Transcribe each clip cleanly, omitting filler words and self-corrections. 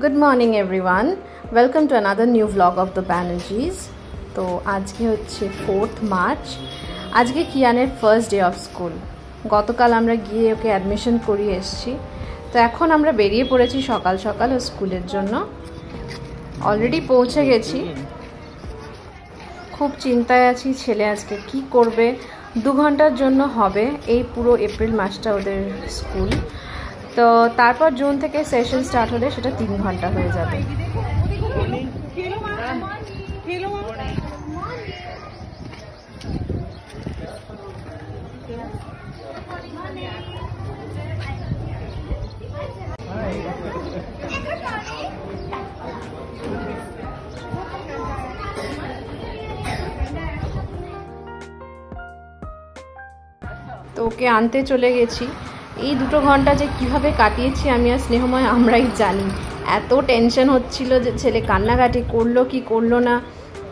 Good morning everyone. Welcome to another new vlog of the Banerjees. তো আজকে হচ্ছে 4th March. আজকে কিয়ানের first day of school. গতকাল আমরা গিয়ে ওকে অ্যাডমিশন করিয়ে এসেছি। তো এখন আমরা বেরিয়ে পড়েছি সকাল সকাল ও স্কুলের জন্য। অলরেডি পৌঁছে গেছি। খুব চিন্তায় আছি ছেলে আজকে কি করবে। 2 ঘন্টার জন্য হবে এই পুরো এপ্রিল মাসটা ওদের স্কুল। তো তারপর জুন থেকে সেশন স্টার্ট হলে সেটা 3 ঘন্টা হয়ে যাবে। তো ওকে আনতে চলে গেছি। এই 2 ঘন্টা যে কিভাবে কাটিয়েছি আমি আর স্নেহময় আমরাই জানি। এত টেনশন হচ্ছিল যে ছেলে কান্নাকাটি করলো কি করলো না,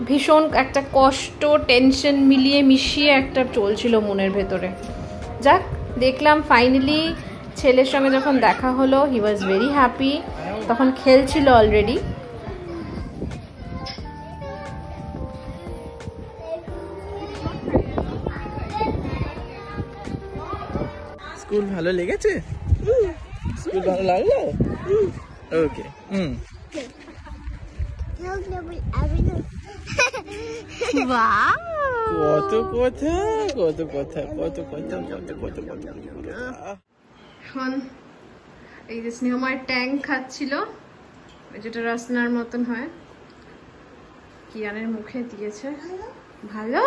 ভীষণ একটা কষ্ট টেনশন মিলিয়ে মিশিয়ে একটা চলছিল মনের ভেতরে। যাক দেখলাম ফাইনালি ছেলের সঙ্গে যখন দেখা হলো হি ওয়াজ ভেরি হ্যাপি। তখন খেলছিল অলরেডি। স্কুল ভালো লেগেছে? স্কুল ভালো লাগলো? ওকে। কত কথা কত কথা কত কথা কত কথা কত কথা। এখন এই যে স্নেহময় ট্যাং খাচ্ছিল, যেটা রসনার মতন হয়, কিয়ানের মুখে দিয়েছে। ভালো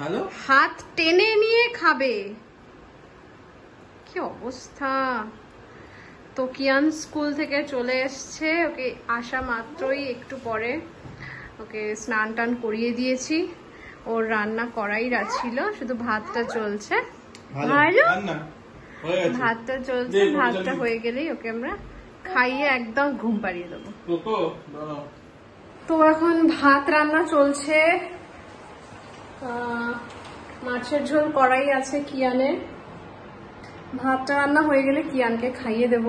ভালো, হাত টেনে নিয়ে খাবে। কি অবস্থা। তো কিয়ান স্কুল থেকে চলে এসছে। ওকে আসা মাত্রই একটু পরে ওকে স্নান টান করিয়ে দিয়েছি। ওর রান্না করাই ছিল, শুধু ভাতটা চলছে। ভালো ভাতটা চলছে, ভাতটা হয়ে গেলেই ওকে আমরা খাইয়ে একদম ঘুম পাড়িয়ে দেবো। তো এখন ভাত রান্না চলছে, মাছের ঝোল করাই আছে কিয়ানের। ভাতটা রান্না হয়ে গেলে কিয়ানকে খাইয়ে দেব।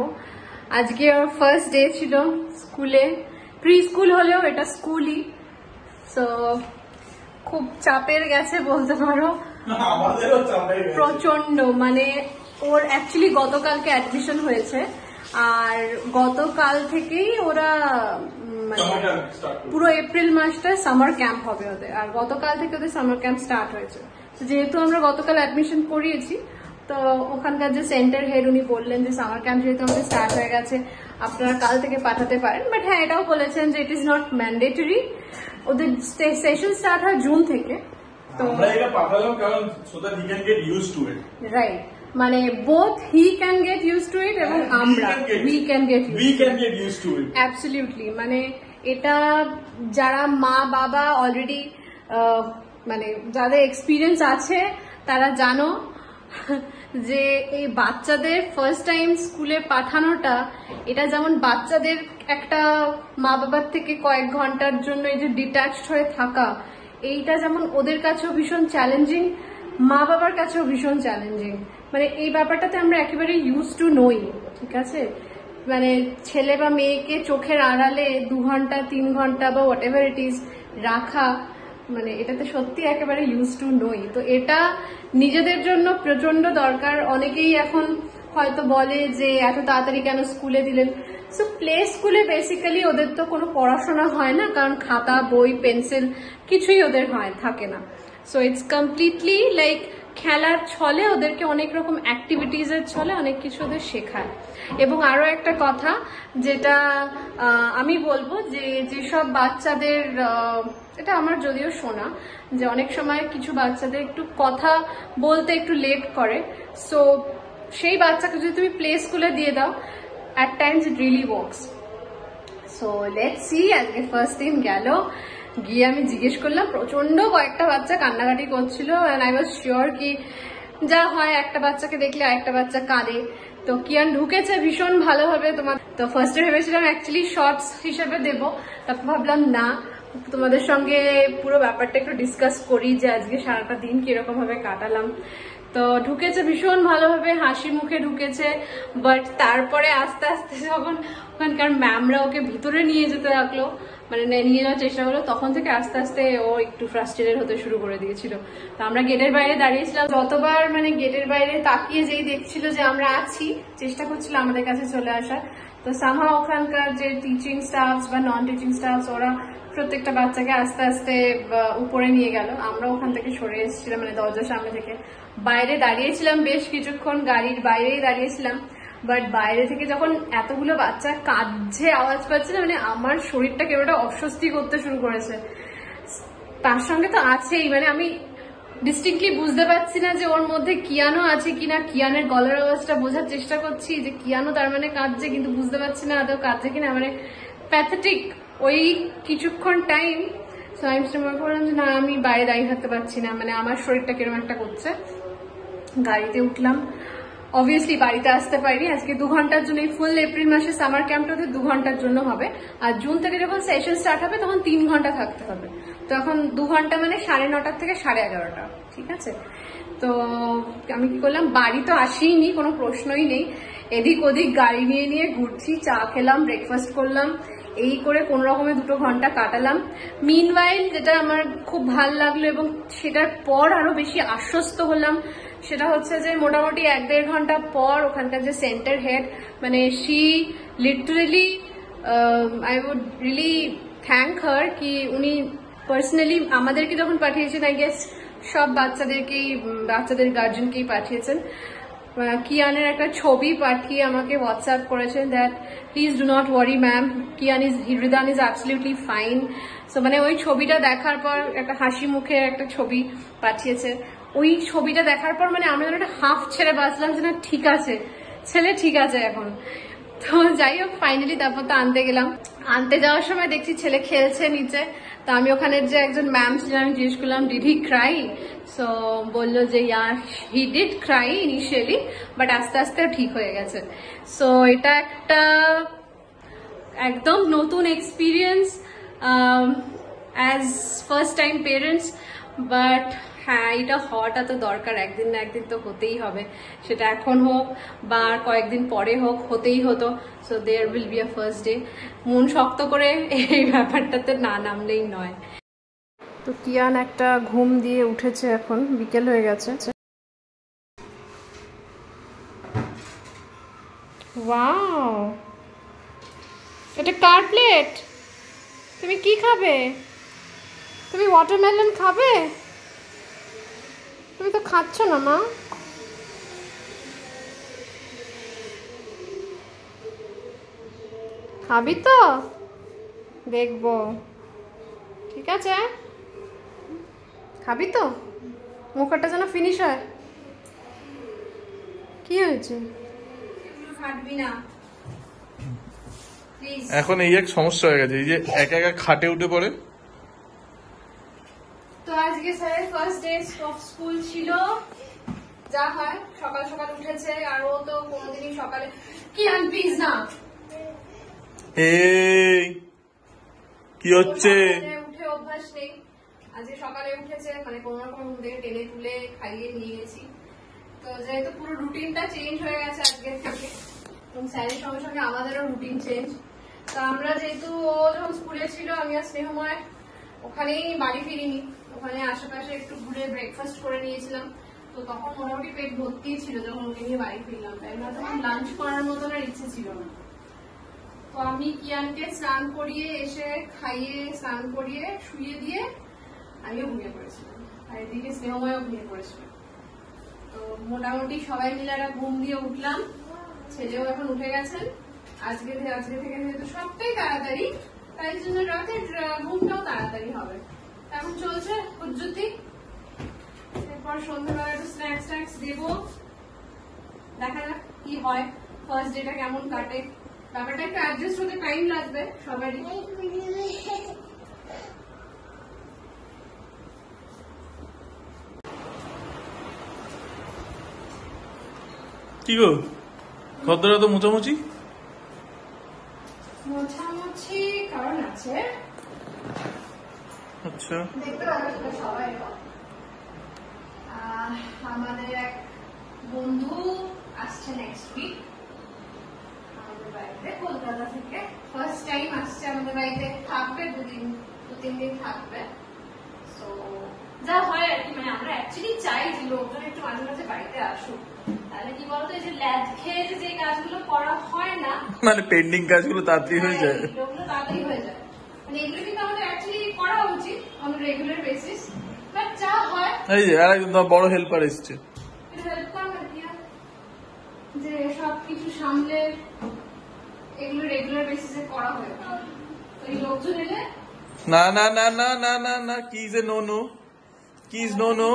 আজকে ওর ফার্স্ট ডে ছিল স্কুলে। প্রি স্কুল হলেও এটা স্কুলই। সো খুব চাপের গেছে বলতে পারো, প্রচন্ড। মানে ওর অ্যাকচুয়ালি গতকালকে অ্যাডমিশন হয়েছে, আর গতকাল থেকেই ওরা মানে পুরো এপ্রিল মাসটা সামার ক্যাম্প হবে ওদের, আর গতকাল থেকে ওদের সামার ক্যাম্প স্টার্ট হয়েছে। যেহেতু আমরা গতকাল অ্যাডমিশন করিয়েছি, তো ওখানকার যে সেন্টার হেড উনি বললেন যে সামার ক্যাম্প যেহেতু আমাদের স্টার্ট হয়ে গেছে আপনারা কাল থেকে পাঠাতে পারেন। বাট হ্যাঁ, এটাও বলেছেন যে ইট ইজ নট ম্যান্ডেটরি। ওদের সেশন স্টার্ট হয় জুন থেকে। তো আমরা এটা পাঠালাম কারণ so that he can get used to it. Right, মানে both he can get used to it এবং আমরা we can get used to it. Absolutely. মানে এটা যারা মা বাবা অলরেডি মানে যাদের এক্সপিরিয়েন্স আছে তারা জানো যে এই বাচ্চাদের ফার্স্ট টাইম স্কুলে পাঠানোটা, এটা যেমন বাচ্চাদের একটা মা বাবার থেকে কয়েক ঘন্টার জন্য এই যে ডিট্যাচড হয়ে থাকা, এইটা যেমন ওদের কাছেও ভীষণ চ্যালেঞ্জিং, মা বাবার কাছেও ভীষণ চ্যালেঞ্জিং। মানে এই ব্যাপারটাতে আমরা একেবারে ইউজ টু নই, ঠিক আছে? মানে ছেলে বা মেয়েকে চোখের আড়ালে 2 ঘন্টা 3 ঘন্টা বা হোয়াট এভার ইট ইজ রাখা, মানে এটাতে সত্যি একেবারে ইউজ টু নই। তো এটা নিজেদের জন্য প্রচন্ড দরকার। অনেকেই এখন হয়তো বলে যে এত তাড়াতাড়ি কেন স্কুলে দিলেন। সো প্লে স্কুলে বেসিক্যালি ওদের তো কোনো পড়াশোনা হয় না, কারণ খাতা বই পেন্সিল কিছুই ওদের থাকে না। সো ইটস কমপ্লিটলি লাইক খেলার ছলে ওদেরকে অনেক রকম অ্যাক্টিভিটিজের ছলে অনেক কিছু ওদের শেখায়। এবং আরো একটা কথা যেটা আমি বলবো, যে যেসব বাচ্চাদের, এটা আমার যদিও শোনা, যে অনেক সময় কিছু বাচ্চাদের একটু কথা বলতে একটু লেট করে। সো সেই বাচ্চাকে যদি তুমি প্লে স্কুলে দিয়ে দাও, at times it really works. So let's see. আজকে ফার্স্ট দিন গেল, গিয়ে আমি জিজ্ঞেস করলাম, প্রচন্ড কয়েকটা বাচ্চা কান্নাকাটি করছিল, and I was sure কি যা হয় একটা বাচ্চাকে দেখলে আরেকটা বাচ্চা কাঁদে। তো কিয়ান ঢুকেছে ভীষণ ভালোভাবে। তো ফার্স্টে ভেবেছিলাম অ্যাকচুয়ালি শর্টস হিসেবে দেবো, তারপর ভাবলাম না, তোমাদের সঙ্গে পুরো ব্যাপারটা একটু ডিসকাস করি যে আজকে সারাটা দিন কিরকম ভাবে কাটালাম। তো ঢুকেছে ভীষণ ভালোভাবে, হাসি মুখে ঢুকেছে। বাট তারপরে আস্তে আস্তে যখন ওখানকার ম্যামরা ওকে ভিতরে নিয়ে যেতে লাগলো, মানে নিয়ে যাওয়ার চেষ্টা করলো। তখন থেকে আস্তে আস্তে ও একটু ফ্রাস্ট্রেটেড হতে শুরু করে দিয়েছিল। তো আমরা গেটের বাইরে দাঁড়িয়েছিলাম, যতবার মানে গেটের বাইরে তাকিয়ে যেই দেখছিল যে আমরা আছি, চেষ্টা করছিল আমাদের কাছে চলে আসার। তো সামহাও ওখানকার যে টিচিং স্টাফ বা নন টিচিং স্টাফ ওরা প্রত্যেকটা বাচ্চাকে আস্তে আস্তে উপরে নিয়ে গেল। আমরা ওখান থেকে সরে এসেছিলাম, মানে দরজার সামনে থেকে বাইরে দাঁড়িয়েছিলাম বেশ কিছুক্ষণ, গাড়ির বাইরেই দাঁড়িয়েছিলাম। বাট বাইরে থেকে যখন এতগুলো বাচ্চা কাঁদছে আওয়াজ পাচ্ছে না, মানে আমার শরীরটা কেউ একটা অস্বস্তি করতে শুরু করেছে। তার সঙ্গে তো আছেই, মানে আমি ডিস্টিংক্টলি বুঝতে পারছি না যে ওর মধ্যে কিয়ানো আছে কিনা, কিয়ানের গলার আওয়াজটা বোঝার চেষ্টা করছি যে কিয়ানো তার মানে কাঁদছে, কিন্তু বুঝতে পারছি না আদৌ কাঁদছে কিনা, মানে প্যাথেটিক ওই কিছুক্ষণ টাইম। সো আমি মনে করলাম যে না, আমি বাইরে দাঁড়িয়ে থাকতে পারছি না, মানে আমার শরীরটা কিরকম একটা করছে। গাড়িতে উঠলাম, অবভিয়াসলি বাড়িতে আসতে পারিনি। আজকে 2 ঘন্টার জন্য, ফুল এপ্রিল মাসে সামার ক্যাম্পটাতে 2 ঘন্টার জন্য হবে, আর জুন থেকে যখন সেশন স্টার্ট হবে তখন 3 ঘন্টা থাকতে হবে। তো এখন 2 ঘন্টা মানে 9:30 থেকে 11:30, ঠিক আছে। তো আমি কি করলাম, বাড়ি তো আসিনি, কোনো প্রশ্নই নেই, এদিক ওদিক গাড়ি নিয়ে নিয়ে ঘুরছি, চা খেলাম, ব্রেকফাস্ট করলাম, এই করে কোন রকমে 2 ঘন্টা কাটালাম। মিনওয়াইল যেটা আমার খুব ভাল লাগলো এবং সেটার পর আরো বেশি আশ্বস্ত হলাম, সেটা হচ্ছে যে মোটামুটি 1-1.5 ঘন্টা পর ওখানকার যে সেন্টার হেড, মানে she literally, I would really thank her, কি উনি পার্সোনালি আমাদেরকে যখন পাঠিয়েছেন, আই গেস সব বাচ্চাদের গার্জেনকেই পাঠিয়েছেন, কিয়ানের একটা ছবি পাঠিয়ে আমাকে হোয়াটসঅ্যাপ করেছেন that please do not worry ma'am, Hridaan is absolutely fine. So মানে ওই ছবিটা দেখার পর একটা হাসি মুখে একটা ছবি পাঠিয়েছে। ওই ছবিটা দেখার পর মানে আমরা যেন একটা হাফ ছেড়ে বাঁচলাম যে না ঠিক আছে, ছেলে ঠিক আছে এখন। তো যাই হোক, ফাইনালি তারপর তো আনতে গেলাম। আনতে যাওয়ার সময় দেখছি ছেলে খেলছে নিচে। তো আমি ওখানে যে একজন ম্যাম ছিলেন, আমি জিজ্ঞেস করলাম ডিড হি ক্রাই? সো বললো যে he did Cry initially, but আস্তে আস্তে ঠিক হয়ে গেছে। সো এটা একটা একদম নতুন experience as first time parents, but হ্যাঁ, এটা হওয়াটা তো দরকার, একদিন না একদিন তো হতেই হবে, সেটা এখন হোক বা কয়েকদিন পরে হোক, হতেই হতো। So there will be a first day. মন শক্ত করে এই ব্যাপারটাতে না নামলেই নয়। তো কিয়ান একটা ঘুম দিয়ে উঠেছে, এখন বিকেল হয়ে গেছে। ওয়াও, এটা কার প্লেট? তুমি কি খাবে? তুমি ওয়াটারমেলন খাবে? তুমি তো খাচ্ছ না মা। খাবি তো? দেখবো, ঠিক আছে, খাবি তো? মুখটা যেন ফিনিশ হয়। কি হয়েছে? খাবি না এখন এই এক সমস্যা হয়ে গেছে, এই যে একা একা খাটে উঠে পড়ে। তো আজকে স্যারের ফার্স্ট ডে অফ স্কুল ছিল, যা হয় সকাল সকাল উঠেছে, আর ও তো কোনোদিনই সকালে কি প্লিজ না, এই কি হচ্ছে? উঠে অভ্যাস নেই। আজকে সকালে উঠেছে, মানে কোনো রকম ঘুম থেকে টেনে তুলে খাইয়ে নিয়ে গেছি। তো যেহেতু পুরো রুটিনটা চেঞ্জ হয়ে গেছে আজকে থেকে, এবং স্যারের সঙ্গে সঙ্গে আমাদেরও রুটিন চেঞ্জ। তো আমরা যেহেতু ও যখন স্কুলে ছিল, আমি আর স্নেহময় ওখানেই বাড়ি ফিরিনি, ওখানে আশেপাশে একটু ঘুরে ব্রেকফাস্ট করে নিয়েছিলাম। তো তখন মোটামুটি পেট ভর্তি ছিল যখন ওকে নিয়ে বাড়ি ফিরলাম, তাই না তখন লাঞ্চ করার মতন আর ইচ্ছে ছিল না। তো আমি কিয়ানকে স্নান করিয়ে এসে খাইয়ে স্নান করিয়ে শুয়ে দিয়ে আমিও ঘুমিয়ে পড়েছিলাম, আর এদিকে স্নেহময়ও ঘুমিয়ে পড়েছিল। তো মোটামুটি সবাই মিলে একটা ঘুম দিয়ে উঠলাম, ছেলেও এখন উঠে গেছেন। আজকে থেকে যেহেতু সবটাই তাড়াতাড়ি, তাই জন্য রাতের ঘুমটাও তাড়াতাড়ি হবে। এখন চলছে উজ্জুতি, এরপর সন্ধ্যাবেলা একটু স্ন্যাক্স দেবো, দেখা যাক কি হয়, ফার্স্ট ডেটা কেমন কাটে। ব্যাপারটা একটু অ্যাডজাস্ট হতে টাইম লাগবে সবারই। কি গো, খদ্দরা তো মোছামুছি কারণ আছে। আচ্ছা, দেখতে পাবে সবাই। আমাদের এক বন্ধু আসছে নেক্সট উইক আমাদের বাড়িতে। আসবে কলকাতা থেকে, ফার্স্ট টাইম আসছে আমাদের বাড়িতে, থাকবে 2-3 দিন থাকবে। তো যা হয় আর কি, মানে আমরা অ্যাকচুয়ালি চাই যে লোকজন একটু মাঝে মাঝে বাড়িতে আসুক, তাহলে কি বলতো এই যে ল্যাদ খেয়ে যে কাজগুলো করা হয় না, মানে পেন্ডিং কাজগুলো তাড়াতাড়ি হয়ে যায়। এগুলো তাড়াতাড়ি হয়ে যায়, মানে এগুলো কিন্তু আমাদের অ্যাকচুয়ালি করা উচিত অন রেগুলার বেসিস, বাট যা হয় এই যে আর একদম তোমার বড় হেল্পার এসছে। হেল্প কর না দিয়া, যে সবকিছু সামলে এগুলো রেগুলার বেসিসে করা হয়, তো এই লোকজন এলে না না না না না না না, কি যে নো নো, কি নো নো।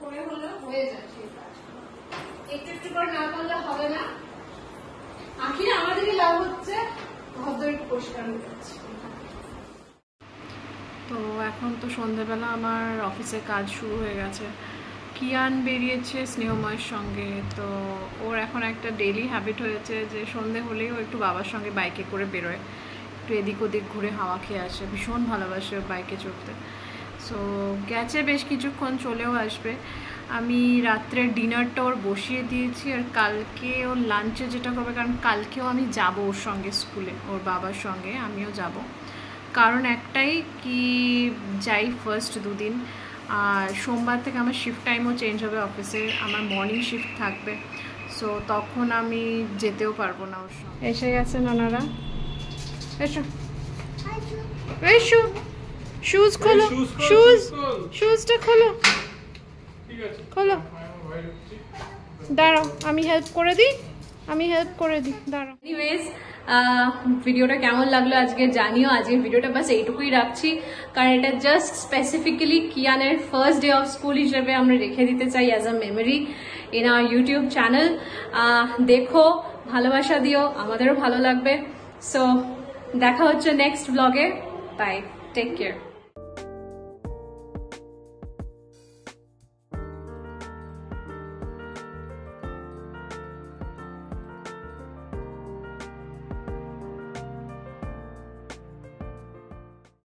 করে হলে হয়ে যায় সেই কাজ, একটু একটু করে না করলে হবে না, আখিরে আমাদেরই লাভ হচ্ছে, ঘর একটু পরিষ্কার হয়ে যাচ্ছে। তো এখন তো সন্ধ্যেবেলা আমার অফিসে কাজ শুরু হয়ে গেছে। কিয়ান বেরিয়েছে স্নেহময়ের সঙ্গে, তো ওর এখন একটা ডেইলি হ্যাবিট হয়েছে যে সন্ধে হলেই ও একটু বাবার সঙ্গে বাইকে করে বেরোয়, একটু এদিক ওদিক ঘুরে হাওয়া খেয়ে আসে, ভীষণ ভালোবাসে বাইকে চড়তে। সো গেছে বেশ কিছুক্ষণ, চলেও আসবে। আমি রাত্রের ডিনারটা ওর বসিয়ে দিয়েছি, আর কালকে ওর লাঞ্চে যেটা করবে, কারণ কালকেও আমি যাব ওর সঙ্গে স্কুলে, ওর বাবার সঙ্গে আমিও যাব, কারণ একটাই কি যাই ফার্স্ট 2 দিন, আর সোমবার থেকে আমার শিফট টাইমও চেঞ্জ হবে অফিসের, আমার মর্নিং শিফট থাকবে, সো তখন আমি যেতেও পারবো না ওর সঙ্গে। এসে গেছে নানারা, এসো এসো, শুজ খোলো, শুজটা খোলো, খোলো, দাঁড়াও আমি হেল্প করে দিই, দাঁড়াও। এনিওয়েজ ভিডিওটা কেমন লাগলো আজকে জানিও, আজকের ভিডিওটা বাস এইটুকুই রাখছি, কারণ এটা জাস্ট স্পেসিফিক্যালি কিয়ানের ফার্স্ট ডে অফ স্কুল হিসেবে আমরা রেখে দিতে চাই as a memory in our YouTube channel. দেখো, ভালোবাসা দিও, আমাদেরও ভালো লাগবে। সো দেখা হচ্ছে নেক্সট ব্লগে, বাই, টেক কেয়ার।